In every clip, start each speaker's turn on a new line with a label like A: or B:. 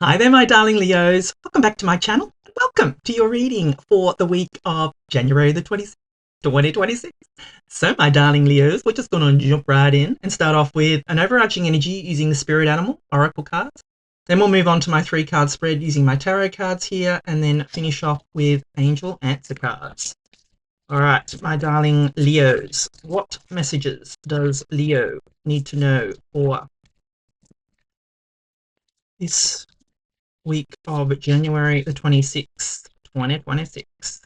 A: Hi there, my darling Leos. Welcome back to my channel. Welcome to your reading for the week of January the 26th, 2026. So, my darling Leos, we're just going to jump right in and start off with an overarching energy using the Spirit Animal Oracle cards. Then we'll move on to my 3-card spread using my tarot cards here, and then finish off with Angel Answer cards. All right, my darling Leos, what messages does Leo need to know for this week of January the 26th, 2026.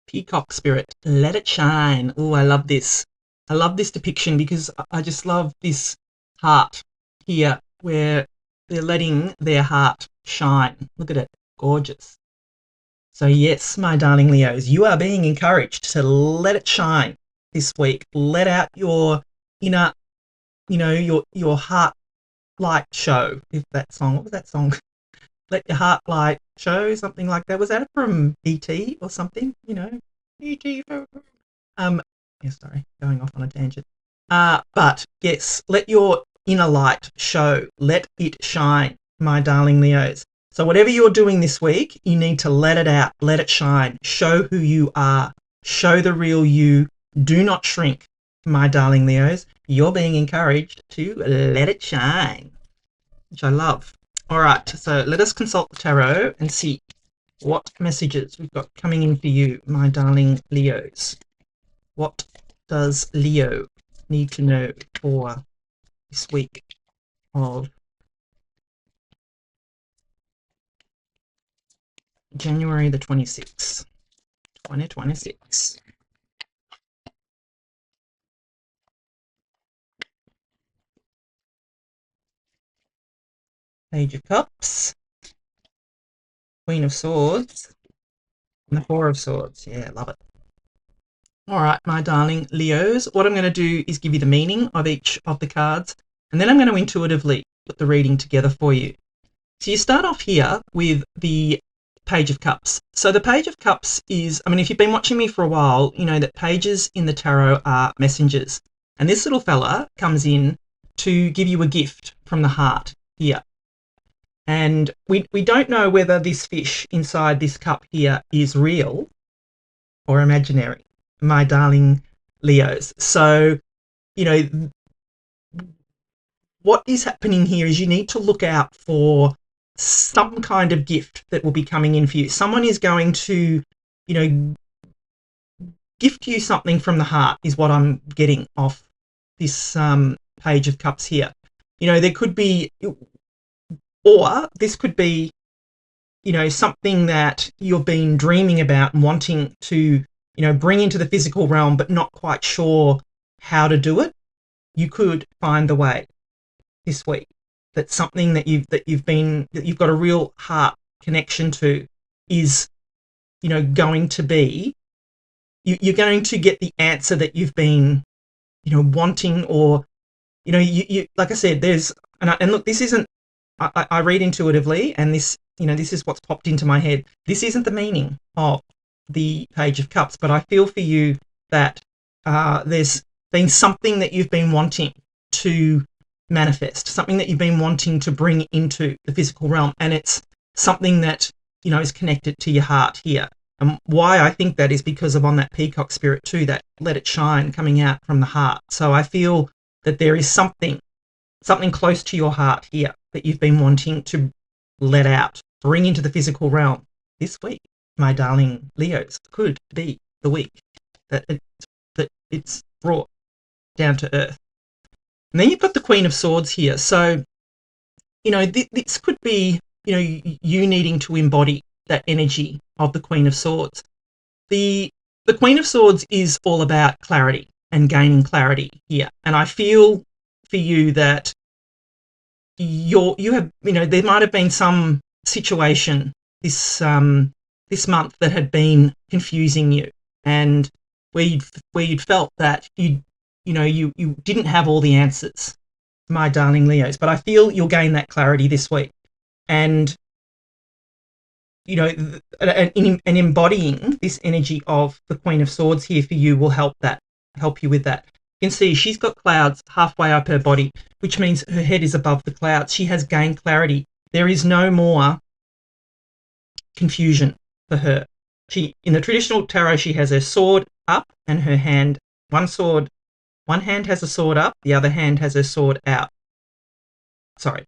A: Peacock Spirit, let it shine. Oh, I love this. I love this depiction because I just love this heart here where they're letting their heart shine. Look at it, gorgeous. So yes, my darling Leos, you are being encouraged to let it shine this week. Let out your inner, your heart light show. If that song, what was that song? Let your heart light show, something like that. Was that from ET or something? ET. Yeah, sorry, going off on a tangent. But yes, let your inner light show. Let it shine, my darling Leos. So whatever you're doing this week, you need to let it out, let it shine, show who you are, show the real you. Do not shrink, my darling Leos. You're being encouraged to let it shine, which I love. All right, so let us consult the tarot and see what messages we've got coming in for you, my darling Leos. What does Leo need to know for this week of January the 26th, 2026? Page of Cups, Queen of Swords, and the Four of Swords. Yeah, love it. All right, my darling Leos, what I'm going to do is give you the meaning of each of the cards, and then I'm going to intuitively put the reading together for you. So you start off here with the Page of Cups. So the Page of Cups is, if you've been watching me for a while, you know that pages in the tarot are messengers. And this little fella comes in to give you a gift from the heart here. And we don't know whether this fish inside this cup here is real or imaginary, my darling Leos. So, what is happening here is you need to look out for some kind of gift that will be coming in for you. Someone is going to, gift you something from the heart is what I'm getting off this Page of Cups here. There could be, or this could be, something that you've been dreaming about and wanting to, bring into the physical realm, but not quite sure how to do it. You could find the way this week. That's something that you've got a real heart connection to is, going to be, you're going to get the answer that you've been, wanting, or, you like I said, there's, and look, this isn't, I read intuitively, and this, this is what's popped into my head. This isn't the meaning of the Page of Cups, but I feel for you that there's been something that you've been wanting to manifest, something that you've been wanting to bring into the physical realm, and it's something that, is connected to your heart here. And why I think that is because of on that Peacock Spirit too, that let it shine coming out from the heart. So I feel that there is something close to your heart here that you've been wanting to let out, bring into the physical realm this week, my darling Leos. Could be the week that it's brought down to earth. And then you've got the Queen of Swords here. So, this could be, you needing to embody that energy of the Queen of Swords. The Queen of Swords is all about clarity and gaining clarity here. And I feel for you that you have, there might have been some situation this month that had been confusing you, and where you'd felt that you didn't have all the answers, my darling Leos. But I feel you'll gain that clarity this week. And and embodying this energy of the Queen of Swords here for you will help you with that. You can see she's got clouds halfway up her body, which means her head is above the clouds. She has gained clarity. There is no more confusion for her. In the traditional tarot, she has her sword up and her hand, one hand has a sword up, the other hand has her sword out. Sorry.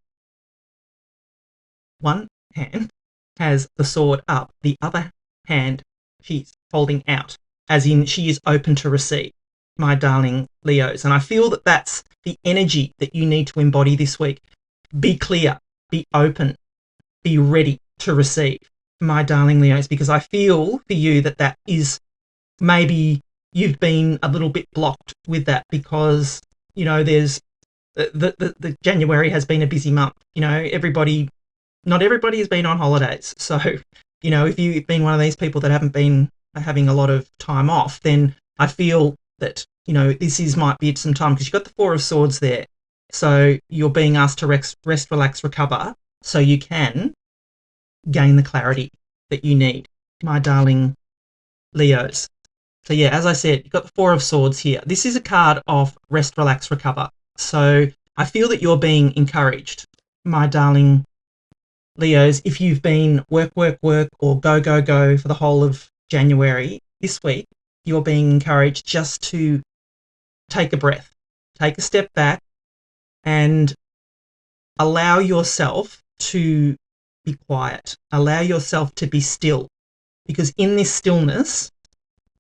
A: One hand has the sword up, the other hand she's holding out, as in she is open to receive, my darling Leos. And I feel that that's the energy that you need to embody this week. Be clear, be open, be ready to receive, my darling Leos, because I feel for you that is maybe you've been a little bit blocked with that because, there's the January has been a busy month. Not everybody has been on holidays. So, if you've been one of these people that haven't been having a lot of time off, then I feel that, might be some time because you've got the Four of Swords there. So you're being asked to rest, relax, recover so you can gain the clarity that you need, my darling Leos. So yeah, as I said, you've got the Four of Swords here. This is a card of rest, relax, recover. So I feel that you're being encouraged, my darling Leos. If you've been work, or go for the whole of January, this week, you're being encouraged just to take a breath, take a step back and allow yourself to be quiet. Allow yourself to be still, because in this stillness,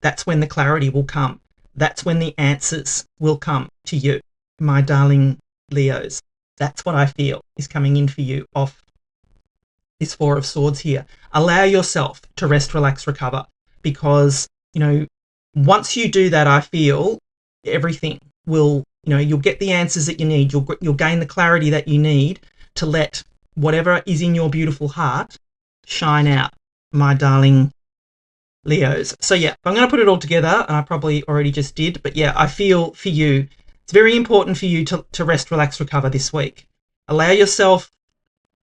A: that's when the clarity will come. That's when the answers will come to you, my darling Leos. That's what I feel is coming in for you off this Four of Swords here. Allow yourself to rest, relax, recover, because, once you do that, I feel everything will, you'll get the answers that you need. You'll gain the clarity that you need to let whatever is in your beautiful heart shine out, my darling Leos. So yeah, I'm going to put it all together, and I probably already just did, but yeah, I feel for you, it's very important for you to rest, relax, recover this week. Allow yourself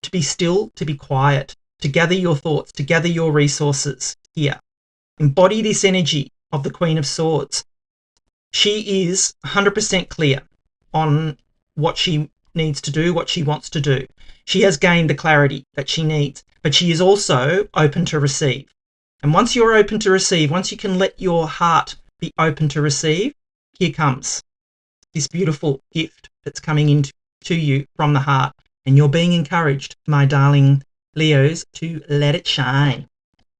A: to be still, to be quiet, to gather your thoughts, to gather your resources here. Embody this energy of the Queen of Swords. She is 100% clear on what she needs to do, what she wants to do. She has gained the clarity that she needs, but she is also open to receive. And once you're open to receive, once you can let your heart be open to receive, here comes this beautiful gift that's coming into you from the heart. And you're being encouraged, my darling Leos, to let it shine.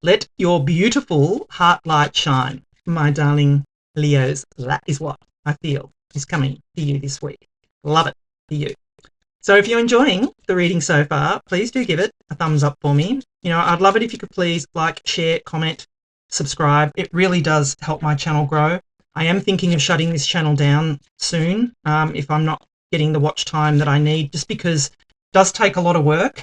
A: Let your beautiful heart light shine, my darling Leos. That is what I feel is coming to you this week. Love it for you. So if you're enjoying the reading so far, please do give it a thumbs up for me. I'd love it if you could please like, share, comment, subscribe. It really does help my channel grow. I am thinking of shutting this channel down soon if I'm not getting the watch time that I need, just because it does take a lot of work.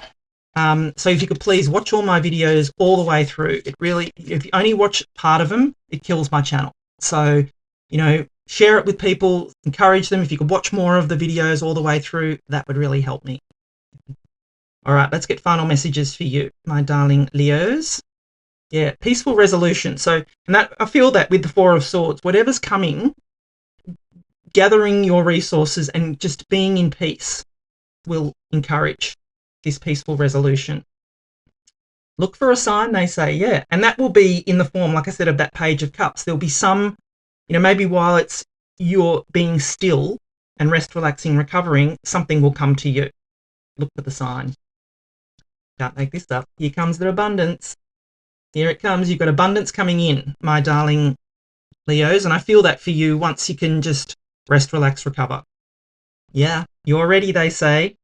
A: So if you could please watch all my videos all the way through. It really, if you only watch part of them, it kills my channel. So, share it with people, encourage them. If you could watch more of the videos all the way through, that would really help me. All right, let's get final messages for you, my darling Leos. Yeah, peaceful resolution. So, and that I feel that with the Four of Swords, whatever's coming, gathering your resources and just being in peace will encourage this peaceful resolution. Look for a sign, they say, yeah. And that will be in the form, like I said, of that Page of Cups. There'll be some, maybe while it's you're being still and rest, relaxing, recovering, something will come to you. Look for the sign. Can't make this up. Here comes the abundance. Here it comes. You've got abundance coming in, my darling Leos. And I feel that for you once you can just rest, relax, recover. Yeah, you're ready, they say.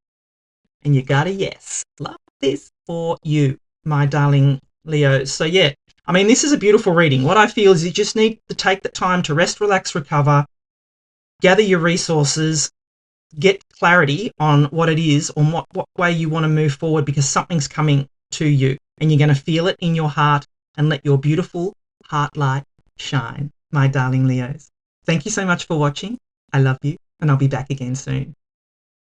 A: And you got a yes. Love this for you, my darling Leos. So yeah, this is a beautiful reading. What I feel is you just need to take the time to rest, relax, recover, gather your resources, get clarity on what it is, on what way you want to move forward, because something's coming to you and you're going to feel it in your heart, and let your beautiful heart light shine, my darling Leos. Thank you so much for watching. I love you, and I'll be back again soon.